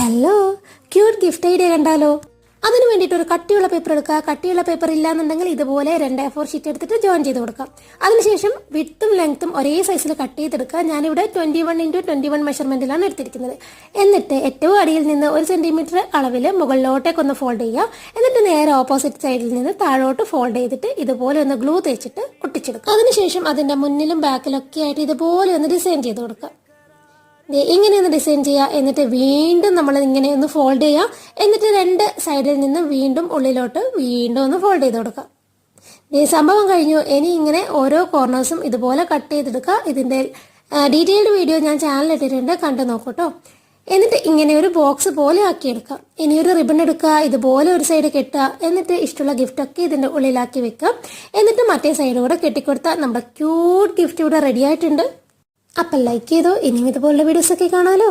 Hello, cute gift idea കണ്ടാലോ? അതിന് വേണ്ടിയിട്ട് ഒരു കട്ടിയുള്ള പേപ്പർ എടുക്കുക. കട്ടിയുള്ള പേപ്പർ ഇല്ലാന്നുണ്ടെങ്കിൽ ഇതുപോലെ 2 A4 ഷീറ്റ് എടുത്തിട്ട് ജോയിൻ ചെയ്ത് കൊടുക്കാം. അതിനുശേഷം വിഡ്ത്തും ലെങ്ത്തും ഒരേ സൈസിൽ കട്ട് ചെയ്തെടുക്കുക. ഞാനിവിടെ 21x21 മെഷർമെന്റിലാണ് എടുത്തിരിക്കുന്നത്. എന്നിട്ട് ഏറ്റവും അടിയിൽ നിന്ന് 1 സെന്റിമീറ്റർ അളവിൽ മുകളിലോട്ടേക്കൊന്ന് ഫോൾഡ് ചെയ്യുക. എന്നിട്ട് നേരെ ഓപ്പോസിറ്റ് സൈഡിൽ നിന്ന് താഴോട്ട് ഫോൾഡ് ചെയ്തിട്ട് ഇതുപോലെ ഒന്ന് ഗ്ലൂ തേച്ചിട്ട് ഒട്ടിച്ചെടുക്കുക. അതിനുശേഷം അതിന്റെ മുന്നിലും ബാക്കിലൊക്കെ ആയിട്ട് ഇതുപോലെ ഒന്ന് ഡിസൈൻ ചെയ്ത് കൊടുക്കുക. ഇങ്ങനെയൊന്ന് ഡിസൈൻ ചെയ്യുക. എന്നിട്ട് വീണ്ടും നമ്മൾ ഇങ്ങനെ ഒന്ന് ഫോൾഡ് ചെയ്യുക. എന്നിട്ട് 2 സൈഡിൽ നിന്ന് വീണ്ടും ഉള്ളിലോട്ട് വീണ്ടും ഒന്ന് ഫോൾഡ് ചെയ്ത് കൊടുക്കുക. ഈ സംഭവം കഴിഞ്ഞു. ഇനി ഇങ്ങനെ ഓരോ കോർണേഴ്സും ഇതുപോലെ കട്ട് ചെയ്തെടുക്കുക. ഇതിന്റെ ഡീറ്റെയിൽഡ് വീഡിയോ ഞാൻ ചാനലിൽ ഇട്ടിട്ടുണ്ട്, കണ്ടു നോക്കൂട്ടോ. എന്നിട്ട് ഇങ്ങനെ ഒരു ബോക്സ് പോലെ ആക്കിയെടുക്കാം. ഇനി ഒരു റിബൺ എടുക്കുക, ഇതുപോലെ ഒരു സൈഡ് കെട്ടുക. എന്നിട്ട് ഇഷ്ടമുള്ള ഗിഫ്റ്റൊക്കെ ഇതിന്റെ ഉള്ളിലാക്കി വെക്കുക. എന്നിട്ട് മറ്റേ സൈഡ് കൂടെ കെട്ടിക്കൊടുത്താൽ നമ്മുടെ ക്യൂട്ട് ഗിഫ്റ്റ് ഇവിടെ റെഡി ആയിട്ടുണ്ട്. അപ്പം ലൈക്ക് ചെയ്തോ. ഇനിയും ഇതുപോലുള്ള വീഡിയോസൊക്കെ കാണാമല്ലോ.